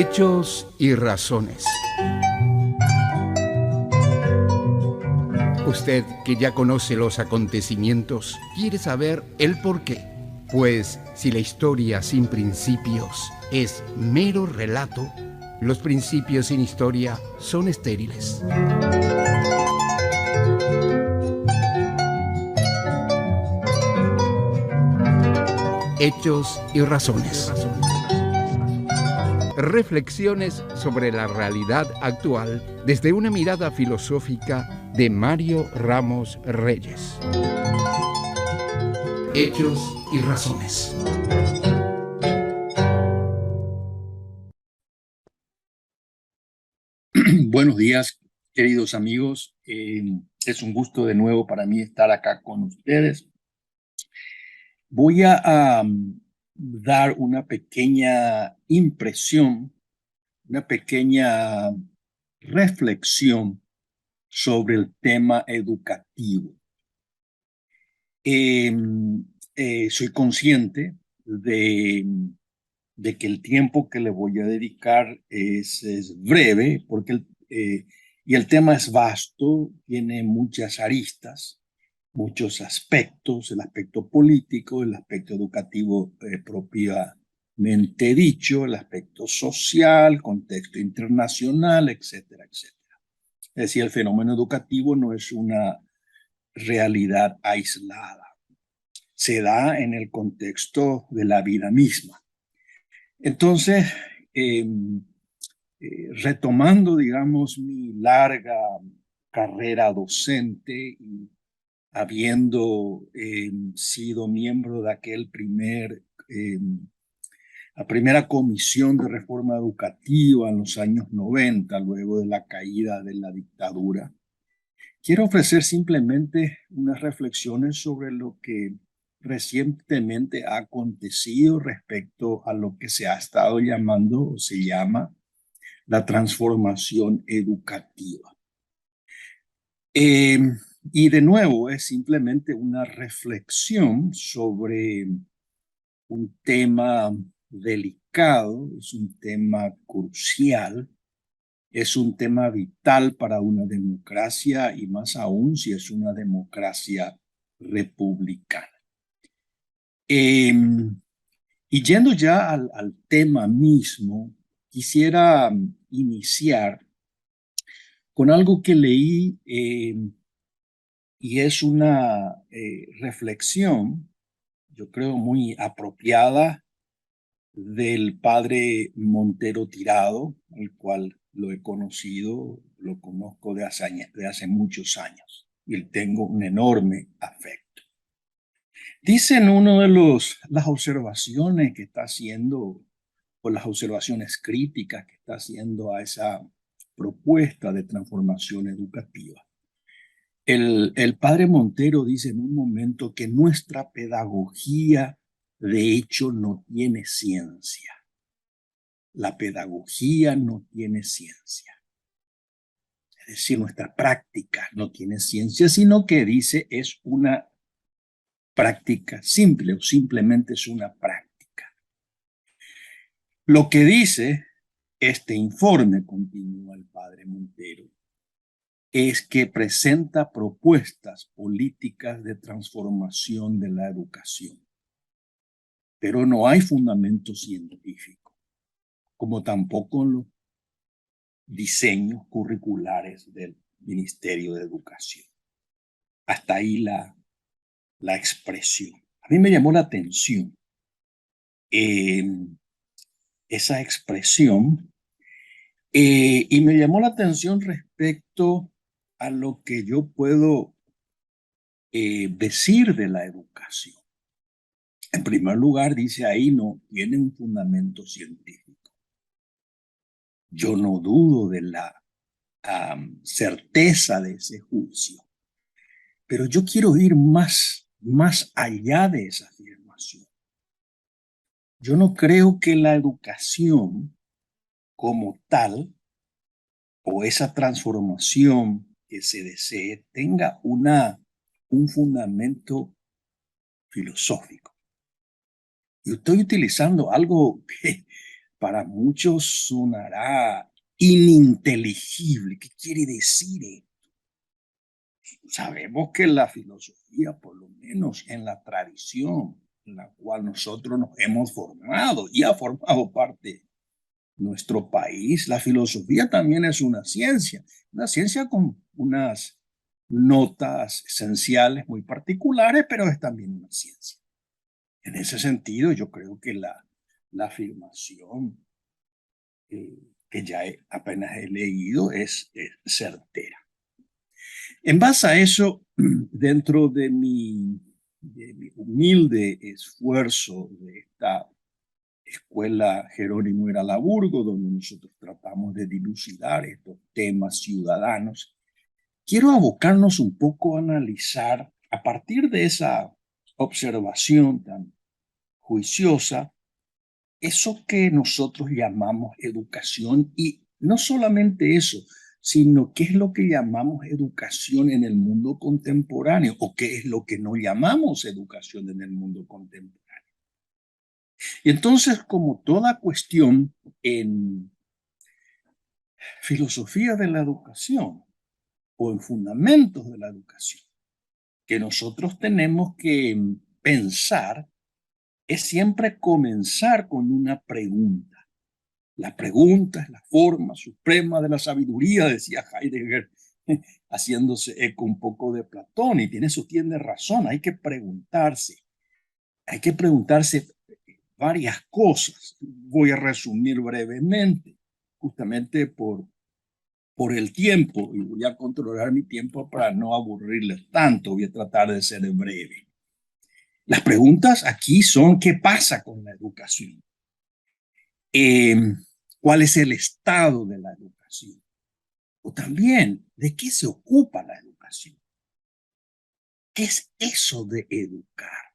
Hechos y razones. Usted, que ya conoce los acontecimientos, quiere saber el por qué. Pues si la historia sin principios es mero relato, los principios sin historia son estériles. Hechos y razones. Reflexiones sobre la realidad actual desde una mirada filosófica de Mario Ramos Reyes. Hechos y razones. Buenos días, queridos amigos. Es un gusto de nuevo para mí estar acá con ustedes. Voy a dar una pequeña impresión, una pequeña reflexión sobre el tema educativo. Soy consciente de que el tiempo que le voy a dedicar es breve, porque y el tema es vasto, tiene muchas aristas, muchos aspectos, el aspecto político, el aspecto educativo propiamente dicho, el aspecto social, contexto internacional, etcétera, etcétera. Es decir, el fenómeno educativo no es una realidad aislada, se da en el contexto de la vida misma. Entonces, retomando, digamos, mi larga carrera docente y habiendo sido miembro de la primera comisión de reforma educativa en los años 90, luego de la caída de la dictadura, quiero ofrecer simplemente unas reflexiones sobre lo que recientemente ha acontecido respecto a lo que se ha estado llamando o se llama la transformación educativa. Y de nuevo es simplemente una reflexión sobre un tema delicado, es un tema crucial, es un tema vital para una democracia y más aún si es una democracia republicana. Y yendo ya al tema mismo, quisiera iniciar con algo que leí y es una reflexión, yo creo muy apropiada, del padre Montero Tirado, al cual lo he conocido, lo conozco de hace muchos años y le tengo un enorme afecto. Dice en uno de las observaciones que está haciendo, o las observaciones críticas que está haciendo a esa propuesta de transformación educativa, el padre Montero dice en un momento que nuestra pedagogía de hecho no tiene ciencia. La pedagogía no tiene ciencia. Es decir, nuestra práctica no tiene ciencia, sino que dice es una práctica simple o simplemente es una práctica. Lo que dice este informe, continúa el padre Montero, es que presenta propuestas políticas de transformación de la educación, pero no hay fundamento científico, como tampoco en los diseños curriculares del Ministerio de Educación. Hasta ahí la expresión. A mí me llamó la atención esa expresión y me llamó la atención respecto a lo que yo puedo decir de la educación. En primer lugar, dice ahí no tiene un fundamento científico. Yo no dudo de la certeza de ese juicio, pero yo quiero ir más allá de esa afirmación. Yo no creo que la educación como tal o esa transformación que se desee tenga un fundamento filosófico. Yo estoy utilizando algo que para muchos sonará ininteligible. ¿Qué quiere decir esto? Sabemos que la filosofía, por lo menos en la tradición en la cual nosotros nos hemos formado y ha formado parte nuestro país, la filosofía también es una ciencia con unas notas esenciales muy particulares, pero es también una ciencia. En ese sentido, yo creo que la afirmación que ya apenas he leído es certera. En base a eso, dentro de mi humilde esfuerzo de esta Escuela Jerónimo Iralaburgo, donde nosotros tratamos de dilucidar estos temas ciudadanos, quiero abocarnos un poco a analizar, a partir de esa observación tan juiciosa, eso que nosotros llamamos educación, y no solamente eso, sino qué es lo que llamamos educación en el mundo contemporáneo o qué es lo que no llamamos educación en el mundo contemporáneo. Y entonces, como toda cuestión en filosofía de la educación o en fundamentos de la educación, que nosotros tenemos que pensar es siempre comenzar con una pregunta. La pregunta es la forma suprema de la sabiduría, decía Heidegger, haciéndose eco un poco de Platón, y tiene razón, hay que preguntarse varias cosas. Voy a resumir brevemente, justamente por el tiempo, y voy a controlar mi tiempo para no aburrirles tanto, voy a tratar de ser breve. Las preguntas aquí son: ¿qué pasa con la educación? ¿Cuál es el estado de la educación? O también, ¿de qué se ocupa la educación? ¿Qué es eso de educar?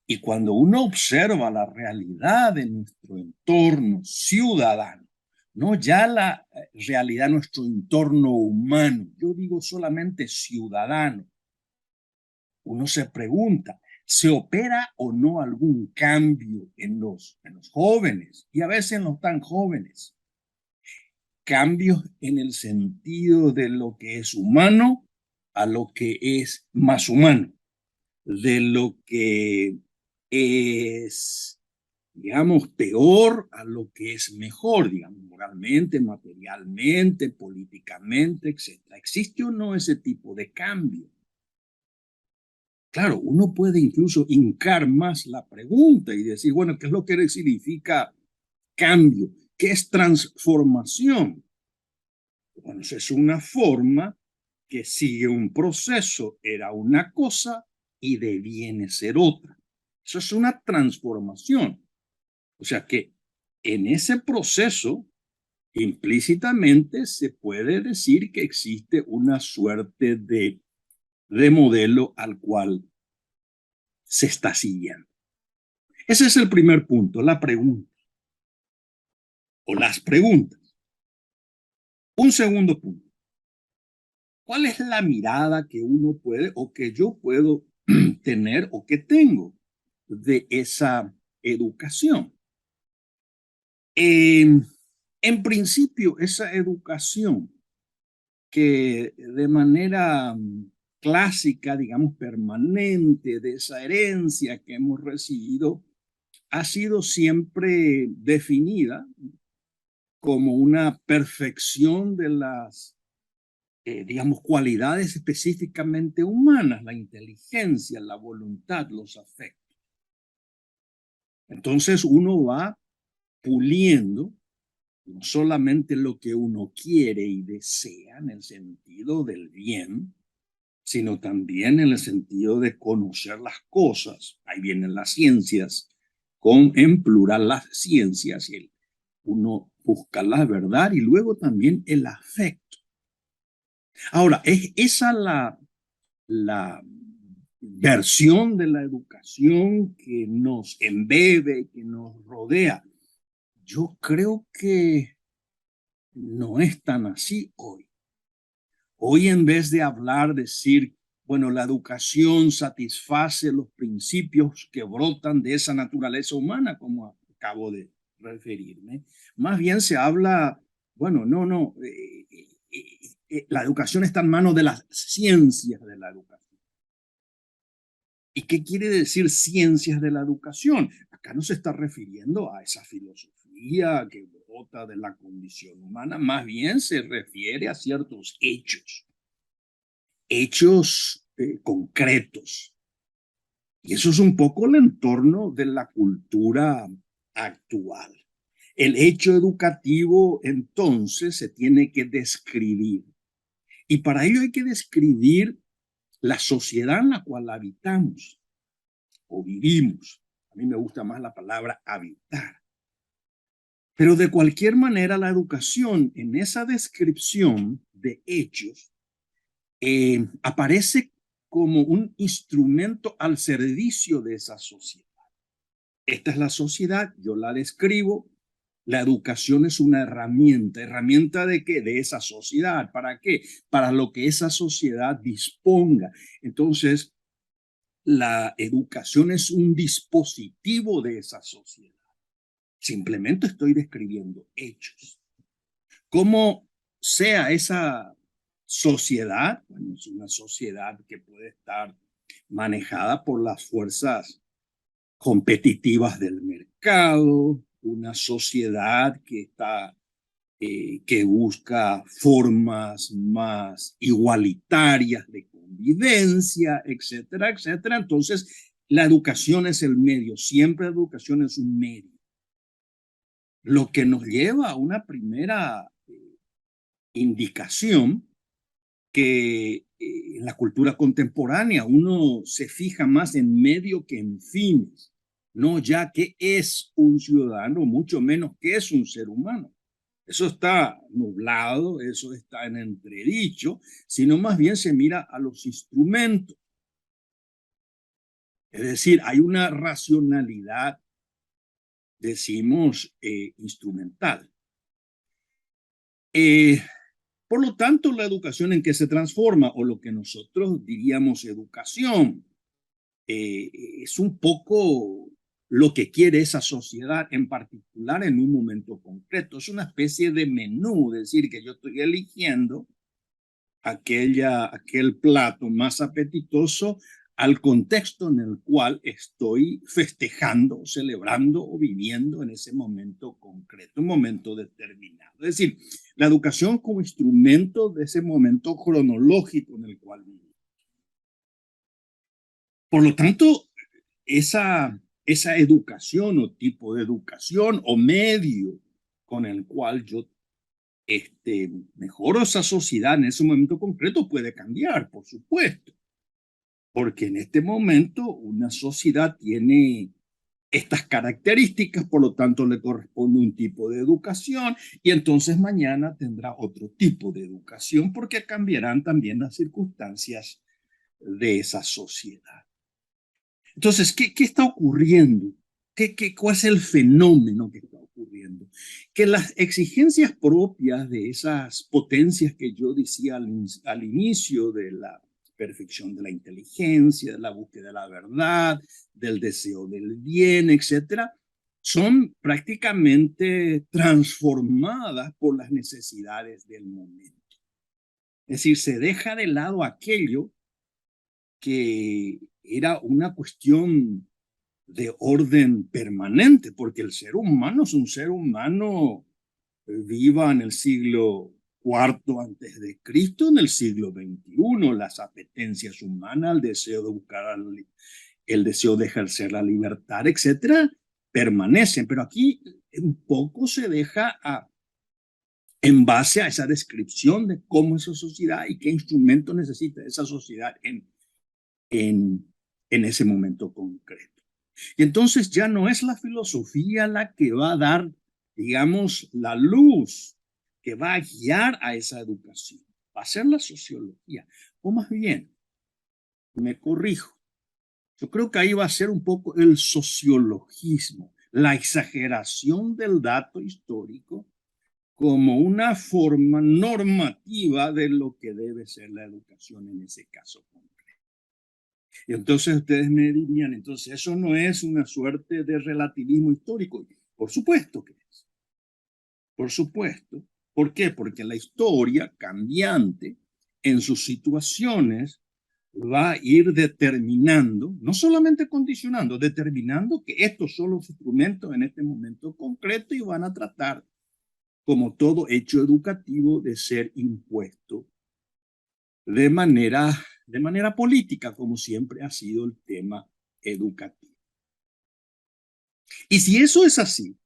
Y cuando uno observa la realidad de nuestro entorno ciudadano, no ya la realidad de nuestro entorno humano, yo digo solamente ciudadano, uno se pregunta, ¿se opera o no algún cambio en los jóvenes y a veces en los tan jóvenes? Cambios en el sentido de lo que es humano a lo que es más humano, de lo que es, digamos, peor a lo que es mejor, digamos, moralmente, materialmente, políticamente, etc. ¿Existe o no ese tipo de cambio? Claro, uno puede incluso hincar más la pregunta y decir, bueno, ¿qué es lo que significa cambio? ¿Qué es transformación? Bueno, es una forma que sigue un proceso, era una cosa y deviene ser otra. Eso es una transformación. O sea que en ese proceso, implícitamente se puede decir que existe una suerte de modelo al cual se está siguiendo. Ese es el primer punto, la pregunta o las preguntas. Un segundo punto. ¿Cuál es la mirada que uno puede o que yo puedo tener o que tengo de esa educación? En principio, esa educación que de manera clásica, digamos, permanente, de esa herencia que hemos recibido, ha sido siempre definida como una perfección de las, digamos, cualidades específicamente humanas, la inteligencia, la voluntad, los afectos. Entonces uno va puliendo no solamente lo que uno quiere y desea en el sentido del bien, sino también en el sentido de conocer las cosas. Ahí vienen las ciencias, en plural las ciencias, y uno busca la verdad y luego también el afecto. Ahora, es esa la versión de la educación que nos embebe, que nos rodea. Yo creo que no es tan así hoy. Hoy, en vez de hablar, decir, bueno, la educación satisface los principios que brotan de esa naturaleza humana, como acabo de referirme. Más bien se habla, bueno, la educación está en manos de las ciencias de la educación. ¿Y qué quiere decir ciencias de la educación? Acá no se está refiriendo a esa filosofía que brota de la condición humana, más bien se refiere a ciertos hechos concretos. Y eso es un poco el entorno de la cultura actual. El hecho educativo, entonces, se tiene que describir. Y para ello hay que describir la sociedad en la cual habitamos o vivimos. A mí me gusta más la palabra habitar. Pero de cualquier manera, la educación en esa descripción de hechos aparece como un instrumento al servicio de esa sociedad. Esta es la sociedad, yo la describo. La educación es una herramienta. ¿Herramienta de qué? De esa sociedad. ¿Para qué? Para lo que esa sociedad disponga. Entonces, la educación es un dispositivo de esa sociedad. Simplemente estoy describiendo hechos. ¿Cómo sea esa sociedad? Bueno, es una sociedad que puede estar manejada por las fuerzas competitivas del mercado, una sociedad que busca formas más igualitarias de convivencia, etcétera, etcétera. Entonces, la educación es el medio, siempre la educación es un medio. Lo que nos lleva a una primera indicación que en la cultura contemporánea uno se fija más en medio que en fines, no ya que es un ciudadano, mucho menos que es un ser humano. Eso está nublado, eso está en entredicho, sino más bien se mira a los instrumentos. Es decir, hay una racionalidad, decimos, instrumental. Por lo tanto, la educación en que se transforma, o lo que nosotros diríamos educación, es un poco lo que quiere esa sociedad en particular en un momento concreto. Es una especie de menú, es decir, que yo estoy eligiendo aquel plato más apetitoso al contexto en el cual estoy festejando, celebrando o viviendo en ese momento concreto, un momento determinado. Es decir, la educación como instrumento de ese momento cronológico en el cual vivimos. Por lo tanto, esa educación o tipo de educación o medio con el cual yo mejoro esa sociedad en ese momento concreto puede cambiar, por supuesto. Porque en este momento una sociedad tiene estas características, por lo tanto le corresponde un tipo de educación y entonces mañana tendrá otro tipo de educación porque cambiarán también las circunstancias de esa sociedad. Entonces, ¿qué está ocurriendo? ¿Cuál es el fenómeno que está ocurriendo? Que las exigencias propias de esas potencias que yo decía al inicio de la perfección de la inteligencia, de la búsqueda de la verdad, del deseo del bien, etcétera, son prácticamente transformadas por las necesidades del momento. Es decir, se deja de lado aquello que era una cuestión de orden permanente, porque el ser humano es un ser humano viva en el siglo IV antes de Cristo, en el siglo XXI, las apetencias humanas, el deseo de buscar, el deseo de ejercer la libertad, etcétera, permanecen, pero aquí un poco se deja en base a esa descripción de cómo es esa sociedad y qué instrumento necesita esa sociedad en ese momento concreto. Y entonces ya no es la filosofía la que va a dar, digamos, la luz que va a guiar a esa educación. Va a ser la sociología. O más bien, me corrijo, yo creo que ahí va a ser un poco el sociologismo, la exageración del dato histórico como una forma normativa de lo que debe ser la educación en ese caso. Y entonces ustedes me dirían, entonces eso no es una suerte de relativismo histórico. Por supuesto que es. Por supuesto. ¿Por qué? Porque la historia cambiante en sus situaciones va a ir determinando, no solamente condicionando, determinando que estos son los instrumentos en este momento concreto y van a tratar, como todo hecho educativo, de ser impuesto de manera política, como siempre ha sido el tema educativo. Y si eso es así,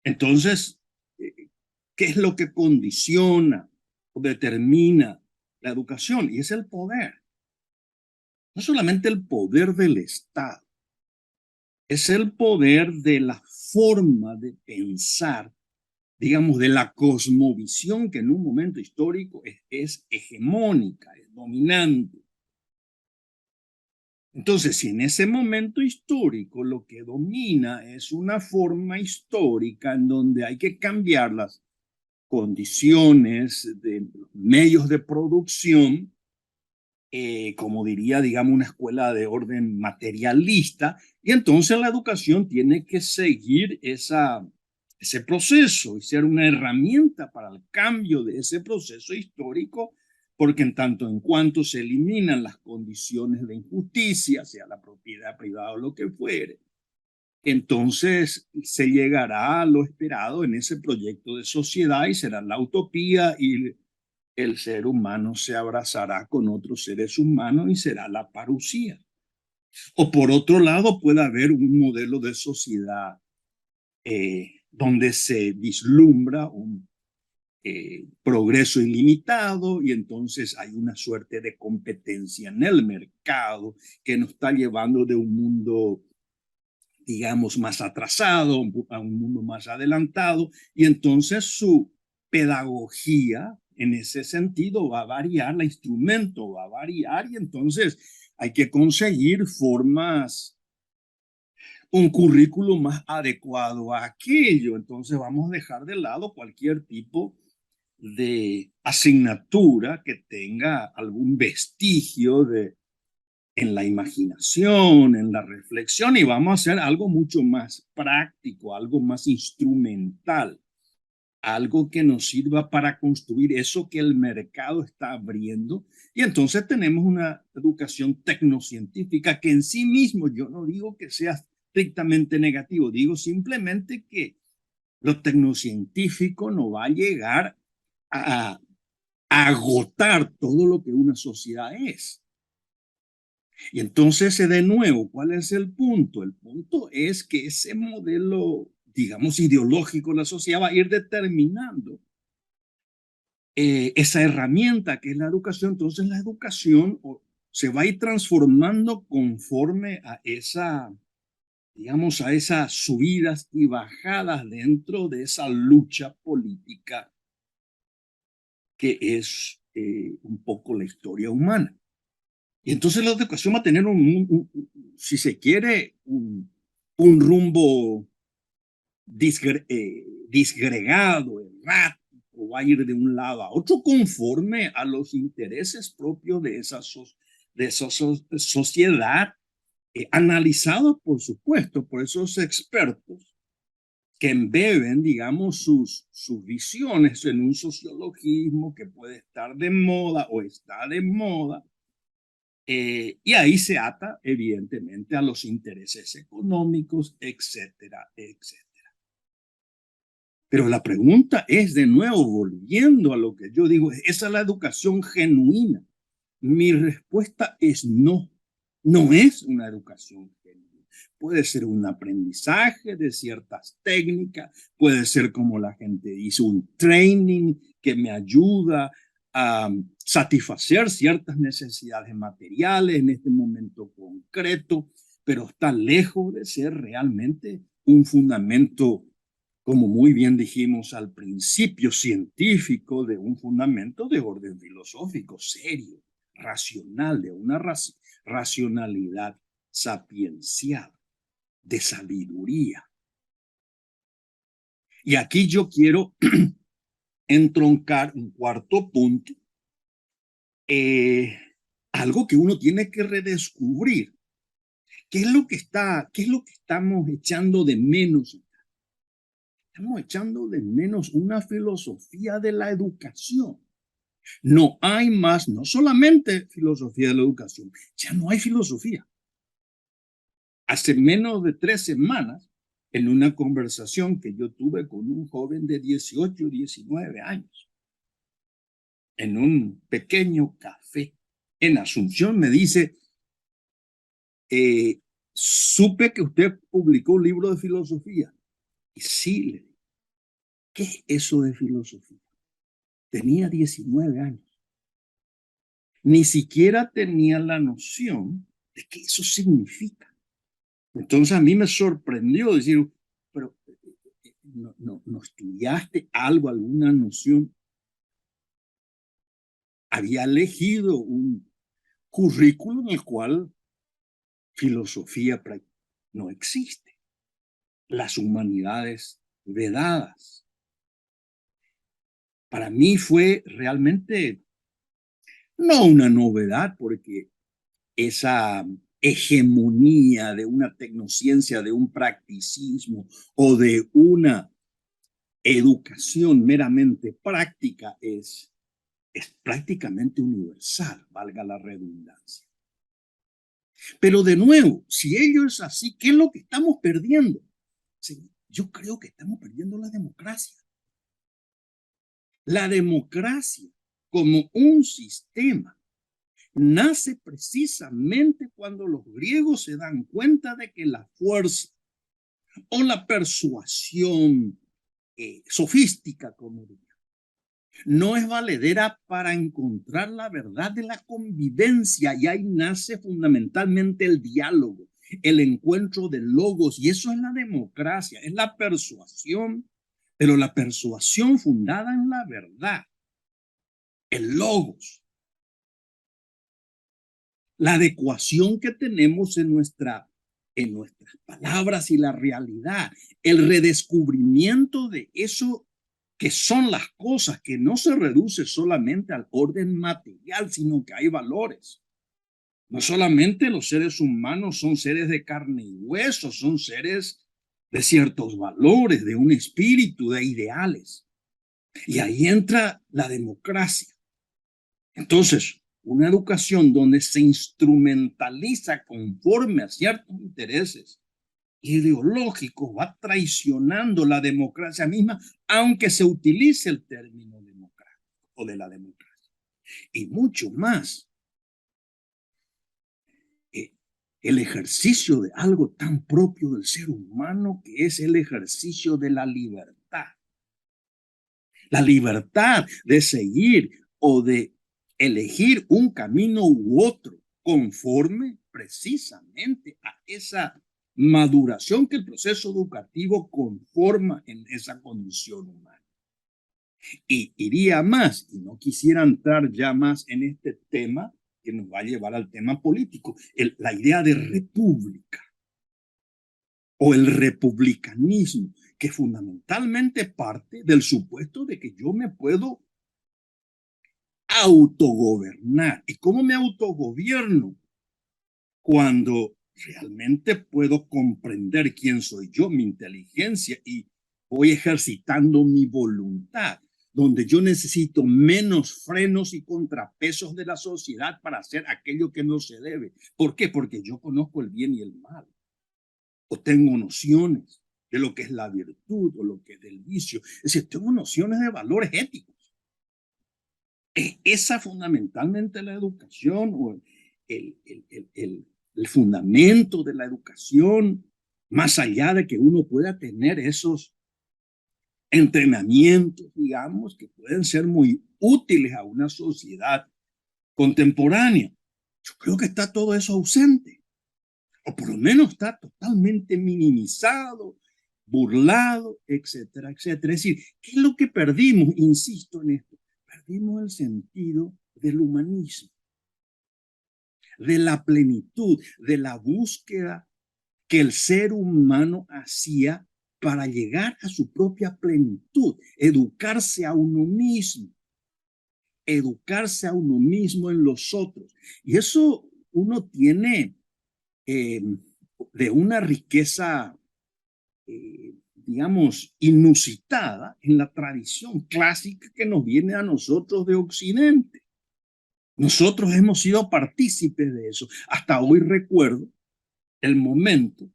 entonces, ¿qué es lo que condiciona o determina la educación? Y es el poder. No solamente el poder del Estado, es el poder de la forma de pensar, digamos, de la cosmovisión que en un momento histórico es hegemónica, es dominante. Entonces, si en ese momento histórico lo que domina es una forma histórica en donde hay que cambiar las condiciones de medios de producción, como diría, digamos, una escuela de orden materialista, y entonces la educación tiene que seguir ese proceso y ser una herramienta para el cambio de ese proceso histórico, porque en tanto en cuanto se eliminan las condiciones de injusticia, sea la propiedad privada o lo que fuere, entonces se llegará a lo esperado en ese proyecto de sociedad y será la utopía y el ser humano se abrazará con otros seres humanos y será la parucía. O por otro lado puede haber un modelo de sociedad donde se vislumbra un progreso ilimitado y entonces hay una suerte de competencia en el mercado que nos está llevando de un mundo, digamos, más atrasado a un mundo más adelantado, y entonces su pedagogía en ese sentido va a variar, el instrumento va a variar, y entonces hay que conseguir formas, un currículo más adecuado a aquello. Entonces vamos a dejar de lado cualquier tipo de asignatura que tenga algún vestigio en la imaginación, en la reflexión, y vamos a hacer algo mucho más práctico, algo más instrumental, algo que nos sirva para construir eso que el mercado está abriendo. Y entonces tenemos una educación tecnocientífica que en sí mismo, yo no digo que sea estrictamente negativo, digo simplemente que lo tecnocientífico no va a llegar a agotar todo lo que una sociedad es. Y entonces, de nuevo, ¿cuál es el punto? El punto es que ese modelo, digamos, ideológico de la sociedad va a ir determinando esa herramienta que es la educación. Entonces, la educación se va a ir transformando conforme a digamos, a esas subidas y bajadas dentro de esa lucha política que es un poco la historia humana. Y entonces la educación va a tener, si se quiere, un rumbo disgregado, errático, va a ir de un lado a otro conforme a los intereses propios de esa sociedad, analizados, por supuesto, por esos expertos que embeben, digamos, sus visiones en un sociologismo que puede estar de moda o está de moda. Y ahí se ata, evidentemente, a los intereses económicos, etcétera, etcétera. Pero la pregunta es, de nuevo, volviendo a lo que yo digo, ¿esa es la educación genuina? Mi respuesta es no, no es una educación genuina. Puede ser un aprendizaje de ciertas técnicas, puede ser, como la gente dice, un training que me ayuda a satisfacer ciertas necesidades materiales en este momento concreto, pero está lejos de ser realmente un fundamento, como muy bien dijimos al principio, científico, de un fundamento de orden filosófico, serio, racional, de una racionalidad sapiencial, de sabiduría. Y aquí yo quiero entroncar un cuarto punto, algo que uno tiene que redescubrir, ¿Qué es lo que estamos echando de menos? Estamos echando de menos una filosofía de la educación. No hay más, no solamente filosofía de la educación, ya no hay filosofía. Hace menos de 3 semanas, en una conversación que yo tuve con un joven de 18, 19 años, en un pequeño café en Asunción, me dice, supe que usted publicó un libro de filosofía. Y sí, le dije, ¿qué es eso de filosofía? Tenía 19 años. Ni siquiera tenía la noción de qué eso significa. Entonces a mí me sorprendió decir, pero no estudiaste algo, alguna noción. Había elegido un currículo en el cual filosofía no existe. Las humanidades vedadas. Para mí fue realmente no una novedad, porque esa hegemonía de una tecnociencia, de un practicismo o de una educación meramente práctica es prácticamente universal, valga la redundancia. Pero de nuevo, si ello es así, ¿qué es lo que estamos perdiendo? Sí, yo creo que estamos perdiendo la democracia. La democracia como un sistema nace precisamente cuando los griegos se dan cuenta de que la fuerza o la persuasión sofística, como diría, no es valedera para encontrar la verdad de la convivencia, y ahí nace fundamentalmente el diálogo, el encuentro de logos, y eso es la democracia, es la persuasión, pero la persuasión fundada en la verdad, el logos, la adecuación que tenemos en nuestras palabras y la realidad, el redescubrimiento de eso que son las cosas, que no se reduce solamente al orden material, sino que hay valores. No solamente los seres humanos son seres de carne y hueso, son seres de ciertos valores, de un espíritu, de ideales. Y ahí entra la democracia. Entonces, una educación donde se instrumentaliza conforme a ciertos intereses ideológicos va traicionando la democracia misma, aunque se utilice el término democrático o de la democracia. Y mucho más, el ejercicio de algo tan propio del ser humano, que es el ejercicio de la libertad. La libertad de seguir o de elegir un camino u otro conforme precisamente a esa maduración que el proceso educativo conforma en esa condición humana. Y iría más, y no quisiera entrar ya más en este tema que nos va a llevar al tema político, la idea de república o el republicanismo, que fundamentalmente parte del supuesto de que yo me puedo autogobernar. ¿Y cómo me autogobierno? Cuando realmente puedo comprender quién soy yo, mi inteligencia, y voy ejercitando mi voluntad, donde yo necesito menos frenos y contrapesos de la sociedad para hacer aquello que no se debe. ¿Por qué? Porque yo conozco el bien y el mal, o tengo nociones de lo que es la virtud o lo que es el vicio. Es decir, tengo nociones de valores éticos. Es esa fundamentalmente la educación, o el fundamento de la educación, más allá de que uno pueda tener esos entrenamientos, digamos, que pueden ser muy útiles a una sociedad contemporánea. Yo creo que está todo eso ausente, o por lo menos está totalmente minimizado, burlado, etcétera, etcétera. Es decir, ¿qué es lo que perdimos? Insisto en esto, perdimos el sentido del humanismo, de la plenitud, de la búsqueda que el ser humano hacía para llegar a su propia plenitud, educarse a uno mismo en los otros. Y eso uno tiene de una riqueza, digamos, inusitada en la tradición clásica que nos viene a nosotros de Occidente. Nosotros hemos sido partícipes de eso. Hasta hoy recuerdo el momento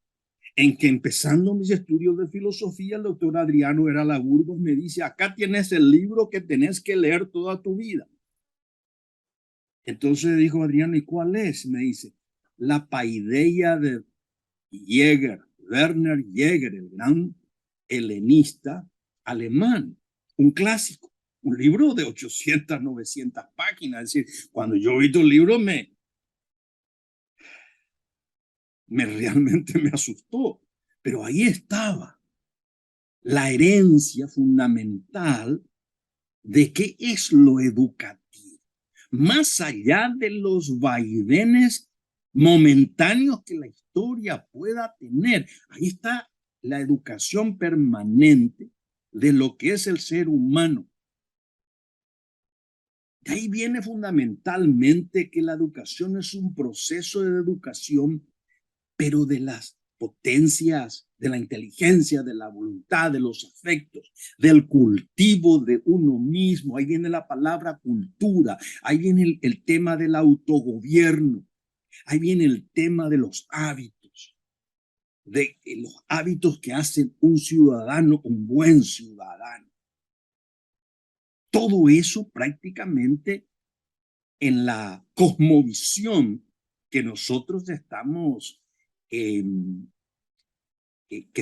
en que, empezando mis estudios de filosofía, el doctor Adriano Herala Burgos me dice: acá tienes el libro que tenés que leer toda tu vida. Entonces dijo Adriano: ¿y cuál es? Me dice: La Paideia de Jäger, Werner Jäger, el gran helenista alemán, un clásico, un libro de 800, 900 páginas. Es decir, cuando yo vi tu libro realmente me asustó, pero ahí estaba la herencia fundamental de qué es lo educativo, más allá de los vaivenes momentáneos que la historia pueda tener. Ahí está la educación permanente de lo que es el ser humano. De ahí viene fundamentalmente que la educación es un proceso de educación, pero de las potencias, de la inteligencia, de la voluntad, de los afectos, del cultivo de uno mismo. Ahí viene la palabra cultura, ahí viene el tema del autogobierno, ahí viene el tema de los hábitos que hacen un ciudadano un buen ciudadano. Todo eso prácticamente en la cosmovisión que nosotros estamos, que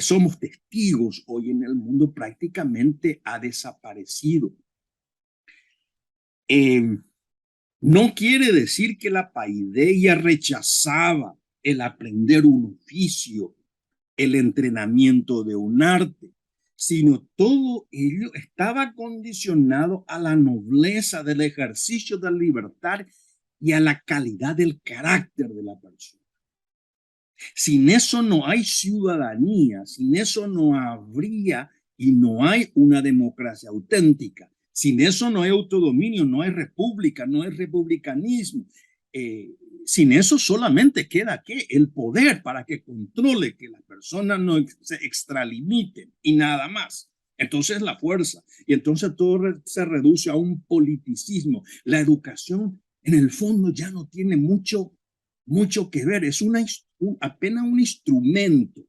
somos testigos hoy en el mundo, prácticamente ha desaparecido. No quiere decir que la paideia rechazaba el aprender un oficio, el entrenamiento de un arte, sino todo ello estaba condicionado a la nobleza del ejercicio de la libertad y a la calidad del carácter de la persona. Sin eso no hay ciudadanía, sin eso no habría y no hay una democracia auténtica. Sin eso no hay autodominio, no hay república, no hay republicanismo. Sin eso solamente queda ¿qué? El poder para que controle, que las personas no se extralimiten y nada más. Entonces la fuerza, y entonces todo se reduce a un politicismo. La educación en el fondo ya no tiene mucho que ver, es apenas un instrumento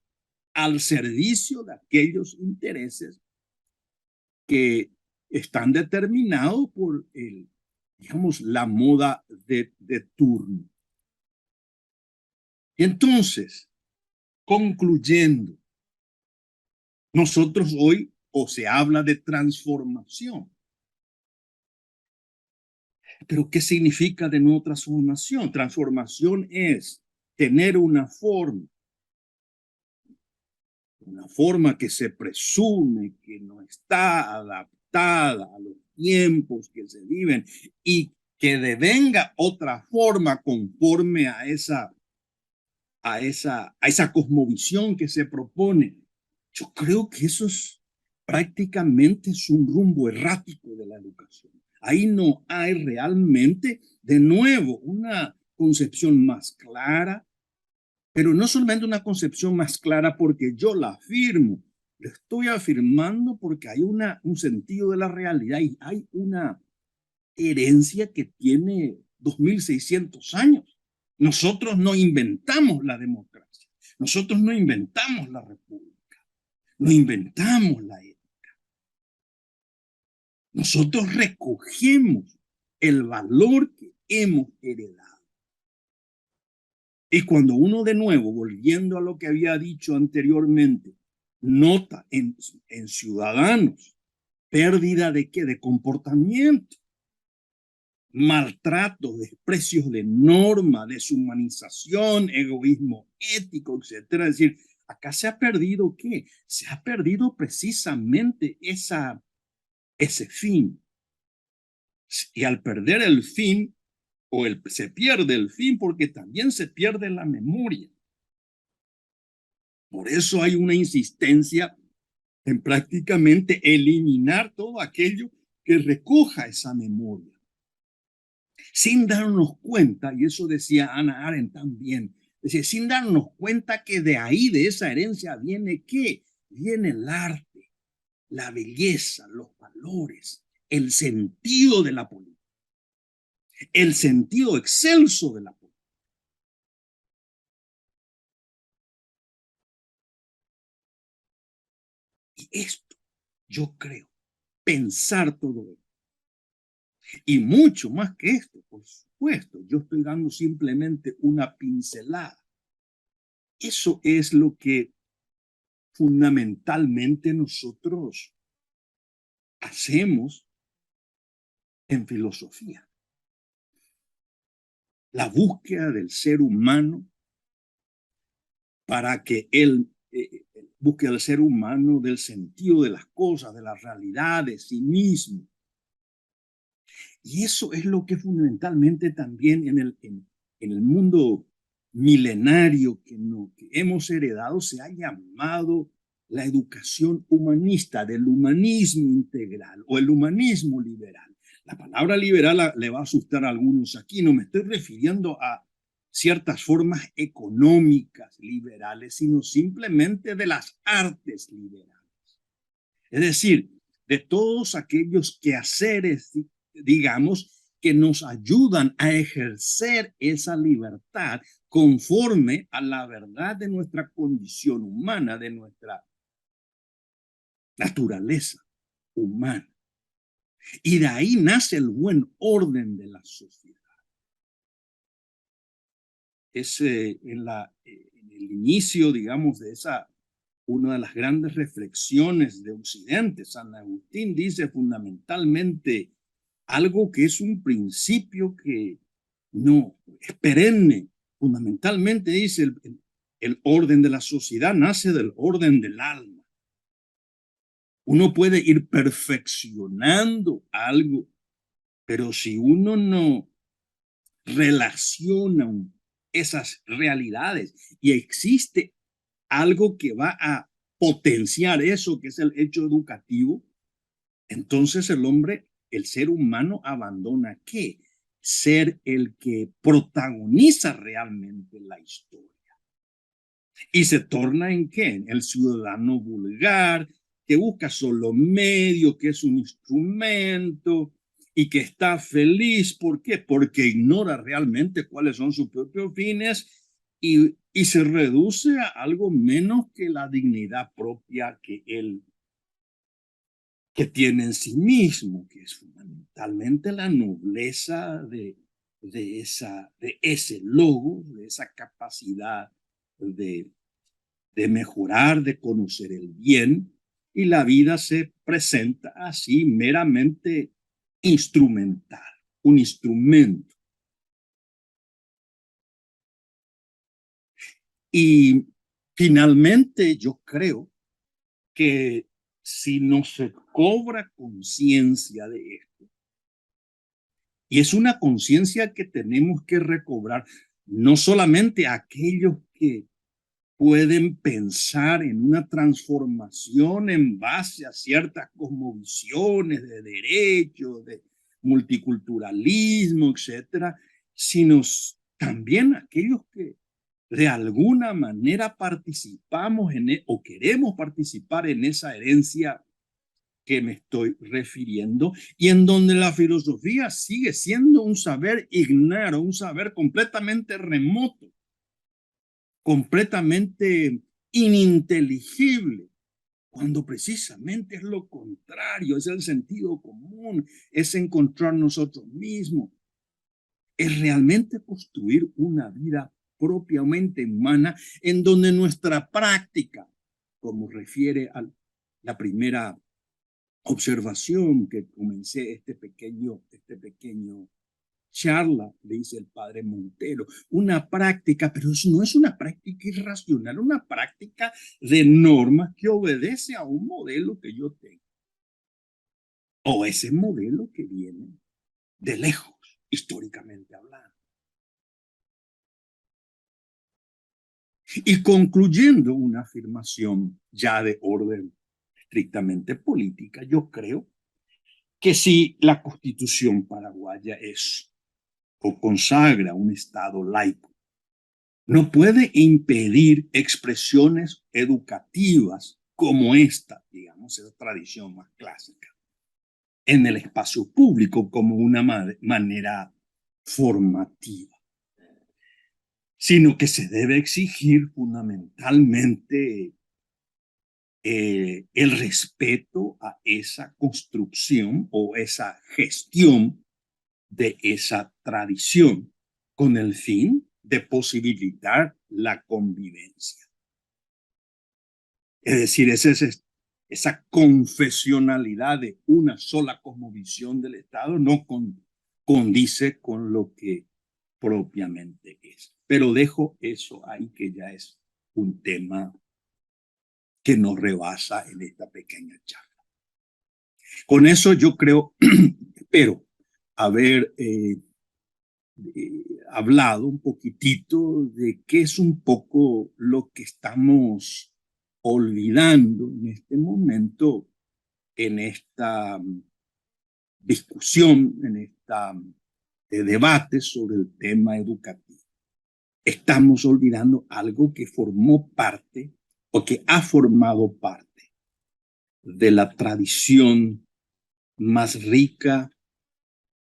al servicio de aquellos intereses que están determinados por digamos, la moda de turno. Y entonces, concluyendo, nosotros hoy se habla de transformación. Pero ¿qué significa de nuevo transformación? Transformación es tener una forma que se presume que no está adaptada a los tiempos que se viven y que devenga otra forma conforme a esa cosmovisión que se propone. Yo creo que eso prácticamente es un rumbo errático de la educación. Ahí no hay realmente, de nuevo, una concepción más clara, pero no solamente una concepción más clara porque yo la afirmo, lo estoy afirmando porque hay un sentido de la realidad y hay una herencia que tiene 2600 años. Nosotros no inventamos la democracia, nosotros no inventamos la república, no inventamos la ética. Nosotros recogemos el valor que hemos heredado. Y cuando uno, de nuevo, volviendo a lo que había dicho anteriormente, nota en ciudadanos pérdida de ¿qué? De comportamiento, maltrato, desprecios de norma, deshumanización, egoísmo ético, etcétera. Es decir, acá se ha perdido ¿qué? Se ha perdido precisamente ese fin. Y al perder el fin, se pierde el fin porque también se pierde la memoria. Por eso hay una insistencia en prácticamente eliminar todo aquello que recoja esa memoria. Sin darnos cuenta, y eso decía Hannah Arendt también, Es decir, sin darnos cuenta que de ahí, de esa herencia, viene ¿qué? Viene el arte, la belleza, los valores, el sentido de la política, el sentido excelso de la política. Y esto, yo creo, pensar todo esto, y mucho más que esto, por supuesto, yo estoy dando simplemente una pincelada. Eso es lo que fundamentalmente nosotros hacemos en filosofía. La búsqueda del ser humano para que él busque al ser humano del sentido de las cosas, de la realidad, de sí mismo. Y eso es lo que fundamentalmente también en el mundo milenario que hemos heredado se ha llamado la educación humanista, del humanismo integral o el humanismo liberal. La palabra liberal le va a asustar a algunos aquí, no me estoy refiriendo a ciertas formas económicas liberales, sino simplemente de las artes liberales. Es decir, de todos aquellos quehaceres, digamos, que nos ayudan a ejercer esa libertad conforme a la verdad de nuestra condición humana, de nuestra naturaleza humana. Y de ahí nace el buen orden de la sociedad. Es en el inicio, digamos, de esa, una de las grandes reflexiones de Occidente. San Agustín dice fundamentalmente algo que es un principio que no es perenne. Fundamentalmente dice el orden de la sociedad nace del orden del alma. Uno puede ir perfeccionando algo, pero si uno no relaciona esas realidades y existe algo que va a potenciar eso, que es el hecho educativo, entonces el hombre, el ser humano abandona ¿qué? Ser el que protagoniza realmente la historia. Y se torna ¿en qué? En el ciudadano vulgar, que busca solo medio, que es un instrumento y que está feliz. ¿Por qué? Porque ignora realmente cuáles son sus propios fines y se reduce a algo menos que la dignidad propia que él tiene en sí mismo, que es fundamentalmente la nobleza de ese logo, de esa capacidad de mejorar, de conocer el bien, y la vida se presenta así meramente instrumental, un instrumento. Y finalmente yo creo que si no se cobra conciencia de esto, y es una conciencia que tenemos que recobrar, no solamente aquellos que pueden pensar en una transformación en base a ciertas cosmovisiones de derechos, de multiculturalismo, etcétera, sino también aquellos que de alguna manera participamos o queremos participar en esa herencia que me estoy refiriendo y en donde la filosofía sigue siendo un saber ignaro, un saber completamente remoto, completamente ininteligible, cuando precisamente es lo contrario, es el sentido común, es encontrar nosotros mismos, es realmente construir una vida propiamente humana en donde nuestra práctica, como refiere a la primera observación que comencé este pequeño charla, le dice el padre Montero, una práctica, pero no es una práctica irracional, una práctica de normas que obedece a un modelo que yo tengo, o ese modelo que viene de lejos, históricamente hablando. Y concluyendo una afirmación ya de orden estrictamente política, yo creo que si la Constitución paraguaya es o consagra un Estado laico no puede impedir expresiones educativas como esta, digamos, esa tradición más clásica, en el espacio público como una manera formativa, sino que se debe exigir fundamentalmente el respeto a esa construcción o esa gestión de esa tradición con el fin de posibilitar la convivencia. Es decir, esa confesionalidad de una sola cosmovisión del Estado no condice con lo que propiamente es. Pero dejo eso ahí, que ya es un tema que nos rebasa en esta pequeña charla. Con eso yo creo, espero haber hablado un poquitito de qué es un poco lo que estamos olvidando en este momento, en esta discusión, en esta debate sobre el tema educativo. Estamos olvidando algo que formó parte o que ha formado parte de la tradición más rica,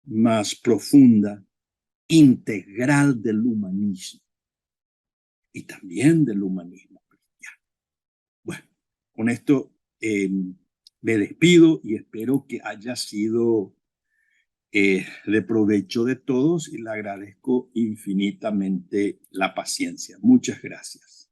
más profunda, integral del humanismo y también del humanismo cristiano. Bueno, con esto me despido y espero que haya sido de provecho de todos y le agradezco infinitamente la paciencia. Muchas gracias.